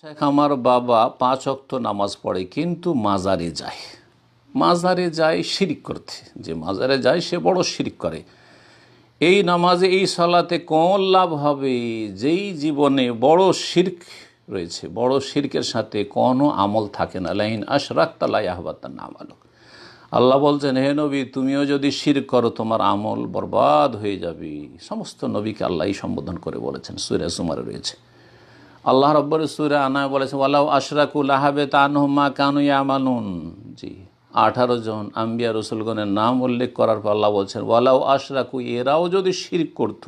শেখ আমার বাবা 5 ওয়াক্ত নামাজ পড়ে কিন্তু মাজারে যায়। মাজারে যায় শিরক করতে। যে মাজারে যায় সে বড় শিরক করে। এই নামাজে এই সালাতে কোন লাভ হবে? যেই জীবনে বড় শিরক রয়েছে, বড় শিরকের সাথে কোনো আমল থাকে না। লাইন আশরাকতা লা ইয়াহবাতান্না আমালুক। আল্লাহ বলছেন, হে নবী, তুমিও যদি শিরক করো তোমার আমল বরবাদ হয়ে যাবে। সমস্ত নবীকে আল্লাহই সম্বোধন করে বলেছেন। সূরা জুমারে রয়েছে। আল্লাহ রাব্বুল সূরা আনায় বলেছেন, ওয়ালাউ আশরাকু লাহাবিতা আনহুম মা কানু ইয়ামালুন। জি, 18 জন আম্বিয়া রসুলগণের নাম উল্লেখ করার পর আল্লাহ বলছেন, ওয়ালাউ আশরাকু, এরাও যদি শিরক করত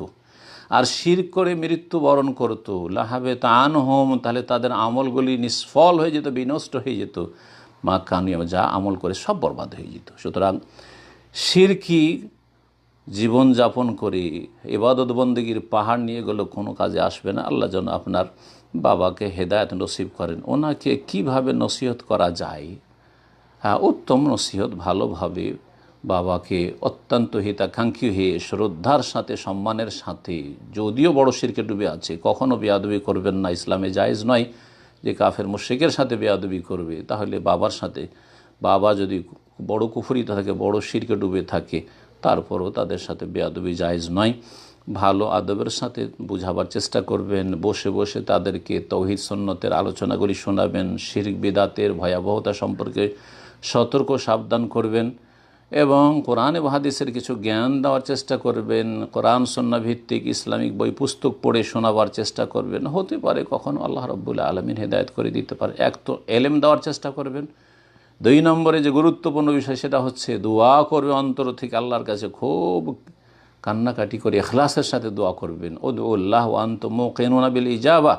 আর শিরক করে মৃত্যুবরণ করত, লাহাবিতা আনহুম, তাহলে তাদের আমলগুলি নিষ্ফল হয়ে যেত, বিনষ্ট হয়ে যেত। মা কানু, যা আমল করে সব বরবাদ হয়ে যেত। সুতরাং শিরকি জীবনযাপন করে ইবাদত বন্দেগীর পাহাড় নিয়ে গেলেও কোনো কাজে আসবে না। আল্লাহ যেন আপনার বাবাকে হেদায়েত নসিব করেন। ওনাকে কিভাবে নসিহত করা যায়? হ্যাঁ, উত্তম নসিহত, ভালোভাবে বাবাকে অত্যন্ত হিতাকাঙ্ক্ষী হয়ে শ্রদ্ধার সাথে, সম্মানের সাথে, যদিও বড় শিরকে ডুবে আছে, কখনও বেয়াদবি করবেন না। ইসলামে জায়েজ নয় যে কাফের মুশরিকের সাথে বেয়াদবি করবে। তাহলে বাবার সাথে, বাবা যদি বড় কুফরিতে থাকে, বড় শিরকে ডুবে থাকে, তারপরও তাদের সাথে বেয়াদবি জায়েজ নয়। ভালো আদবের সাথে বোঝাবার চেষ্টা করবেন। বসে বসে তাদেরকে তাওহীদ সুন্নতের আলোচনাগুলি শোনাবেন। শিরক বিদাতের ভয়াবহতা সম্পর্কে সতর্ক সাবধান করবেন এবং কোরআন এবং হাদিসের কিছু জ্ঞান দেওয়ার চেষ্টা করবেন। কোরআন সুন্নাহ ভিত্তিক ইসলামিক বই পুস্তক পড়ে শোনাবার চেষ্টা করবেন। হতে পারে কখনো আল্লাহ রাব্বুল আলামিন হেদায়েত করে দিতে পারে। এক তো এলেম দেওয়ার চেষ্টা করবেন। 2 নম্বরে যে গুরুত্বপূর্ণ বিষয় সেটা হচ্ছে দোয়া করবে অন্তর থেকে আল্লাহর কাছে, খুব কান্নাকাটি করে ইখলাসের সাথে দোয়া করবেন। উদউল্লাহ ওয়া আনতুম মুকিনুনা বিল ইজাবা,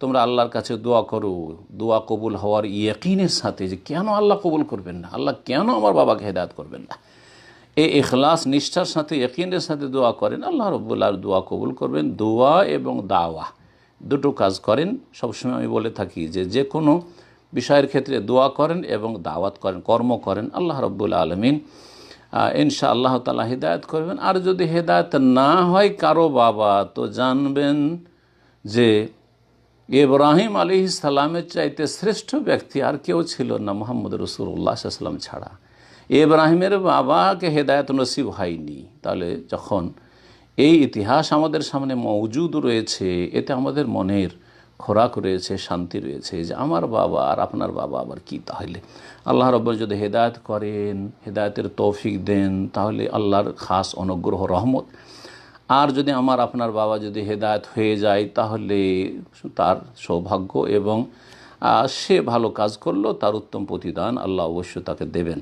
তোমরা আল্লাহর কাছে দোয়া করো দোয়া কবুল হওয়ার ইয়াকিনের সাথে, যে কেন আল্লাহ কবুল করবেন না, আল্লাহ কেন আমার বাবাকে হেদায়েত করবেন না। এই ইখলাস নিষ্ঠার সাথে ইয়াকিনের সাথে দোয়া করেন, আল্লাহ রাব্বুল আলামিন দোয়া কবুল করবেন। দোয়া এবং দাওয়া দুটো কাজ করেন। সবসময় আমি বলে থাকি যে কোনো বিষয়ের ক্ষেত্রে দোয়া করেন এবং দাওয়াত করেন, কর্ম করেন, আল্লাহ রাব্বুল আলামিন ইনশাআল্লাহ তাআলা হেদায়েত করবেন। আর যদি হেদায়েত না হয় কারো বাবা, তো জানবেন যে ইব্রাহিম আলাইহিস সালামের চাইতে শ্রেষ্ঠ ব্যক্তি আর কেউ ছিল না মুহাম্মদ রাসূলুল্লাহ সাল্লাল্লাহু আলাইহি ওয়াসাল্লাম ছাড়া। ইব্রাহিমের বাবাকে হেদায়েত নসিব হয়নি। তাহলে যখন এই ইতিহাস আমাদের সামনে মওজুদ রয়েছে, এতে আমাদের মনের খোরাক রয়েছে, শান্তি রয়েছে যে আমার বাবা আর আপনার বাবা আবার কি। তাহলে আল্লাহ রাব্বুল যদি হেদায়েত করেন, হেদায়েতের তৌফিক দেন, তাহলে আল্লাহর খাস অনুগ্রহ, রহমত। আর যদি আমার আপনার বাবা যদি হেদায়েত হয়ে যায়, তাহলে তার সৌভাগ্য এবং সে ভালো কাজ করলো, তার উত্তম প্রতিদান আল্লাহ অবশ্যই তাকে দেবেন।